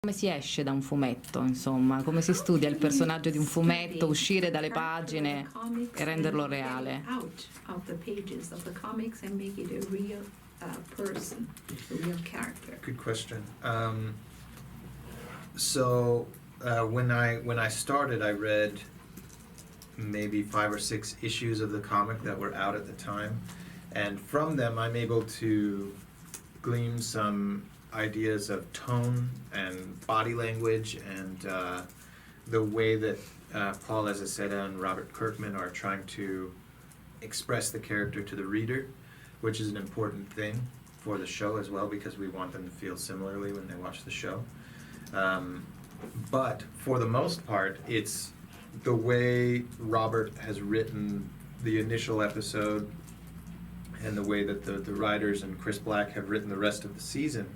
Come si esce da un fumetto, insomma, come si studia il personaggio di un fumetto, uscire dalle pagine e renderlo reale? Out of the pages of the comics and make it a real person, a real character. Good question. When I started, I read maybe 5 or 6 issues of the comic that were out at the time, and from them I'm able to glean some ideas of tone and body language and the way that Paul Azaceta and Robert Kirkman are trying to express the character to the reader, which is an important thing for the show as well, because we want them to feel similarly when they watch the show. But for the most part, it's the way Robert has written the initial episode and the way that the writers and Chris Black have written the rest of the season.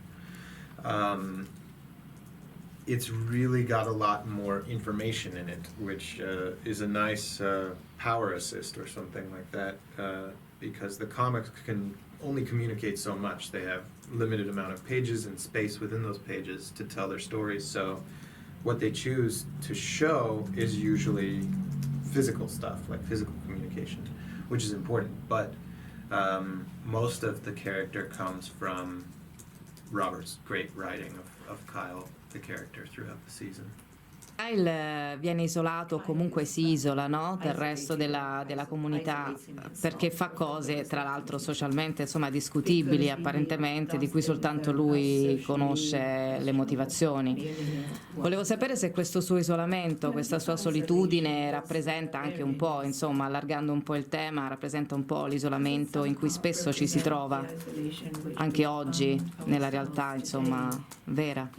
It's really got a lot more information in it, which is a nice power assist or something like that, because the comics can only communicate so much. They have limited amount of pages and space within those pages to tell their stories, so what they choose to show is usually physical stuff, like physical communication, which is important, but most of the character comes from Robert's great writing of Kyle, the character, throughout the season. Kyle viene isolato, comunque si isola, no? Del resto della comunità, perché fa cose, tra l'altro socialmente, insomma, discutibili apparentemente, di cui soltanto lui conosce le motivazioni. Volevo sapere se questo suo isolamento, questa sua solitudine rappresenta anche un po', insomma, allargando un po' il tema, rappresenta un po' l'isolamento in cui spesso ci si trova, anche oggi, nella realtà, insomma, vera.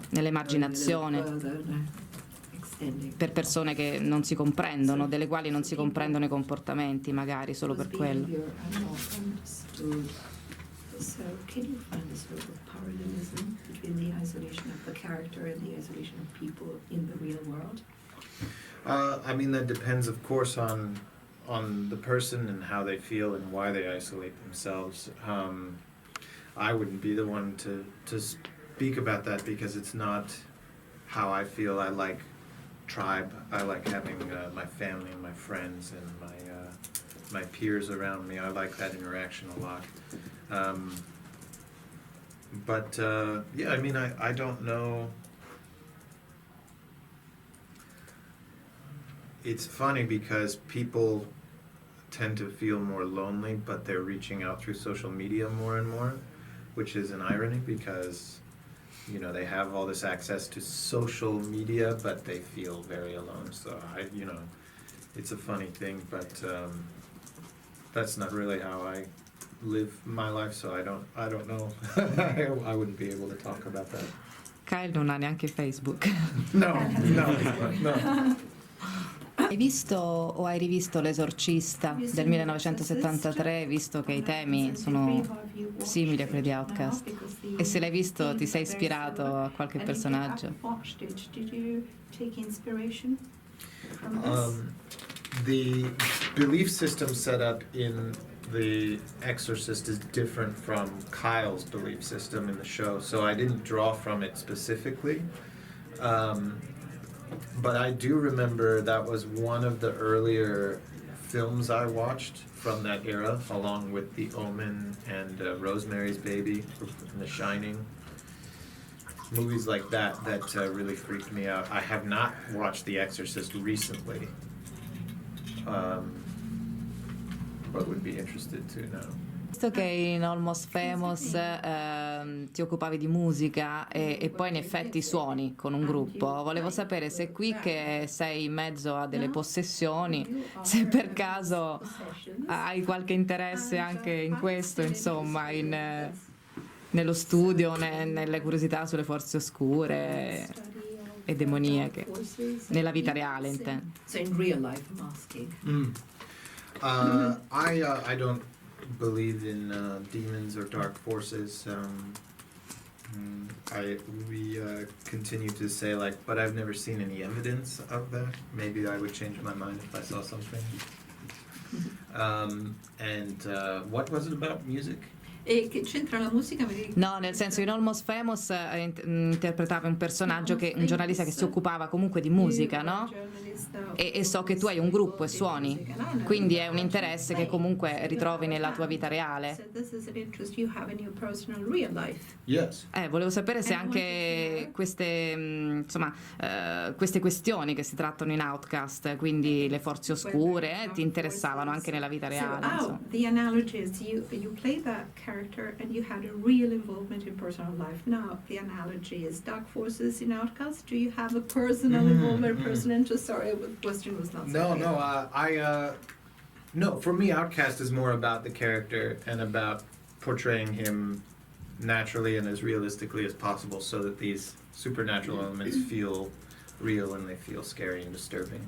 Nell'emarginazione per persone che non si comprendono, delle quali non si comprendono i comportamenti, magari solo per quello. So can you find a sort of parallelism between the isolation of the character and the isolation of people in the real world? I mean, that depends, of course, on the person and how they feel and why they isolate themselves. I wouldn't be the one to speak about that, because it's not how I feel. I like tribe. I like having my family and my friends and my peers around me. I like that interaction a lot. Yeah, I mean, I don't know. It's funny because people tend to feel more lonely, but they're reaching out through social media more and more, which is an irony, because you know, they have all this access to social media, but they feel very alone. So it's a funny thing, but that's not really how I live my life. So I don't know. I wouldn't be able to talk about that. Kyle non ha neanche Facebook. No. Hai visto o hai rivisto L'Esorcista del 1973, visto che i temi sono simili a quelli di Outcast? E se l'hai visto, ti sei ispirato a qualche personaggio? The belief system set up in The Exorcist is different from Kyle's belief system in the show, so I didn't draw from it specifically. But I do remember that was one of the earlier films I watched from that era, along with The Omen and Rosemary's Baby and The Shining. Movies like that really freaked me out. I have not watched The Exorcist recently, but would be interested to know. Visto che in Almost Famous ti occupavi di musica e poi in effetti suoni con un gruppo, volevo sapere se qui che sei in mezzo a delle possessioni, se per caso hai qualche interesse anche in questo, insomma, nello studio, nelle curiosità sulle forze oscure e demoniache, nella vita reale, intendo. So in real life, I'm asking. I don't believe in demons or dark forces. We continue to say, like, but I've never seen any evidence of that. Maybe I would change my mind if I saw something. What was it about music? E che c'entra la musica? No, nel senso in Almost Famous interpretava un personaggio un giornalista che si occupava comunque di musica, no? E so che tu hai un gruppo e suoni, quindi è un interesse che comunque ritrovi nella tua vita reale. Yes. Volevo sapere se anche queste questioni che si trattano in Outcast, quindi le forze oscure, ti interessavano anche nella vita reale. So, the analogy is you play that character and you had a real involvement in personal life. Now, the analogy is dark forces in Outcast. Do you have a personal involvement, personal interest? Sorry, the question was not so clear. No, for me, Outcast is more about the character and about portraying him naturally and as realistically as possible so that these supernatural elements feel real and they feel scary and disturbing.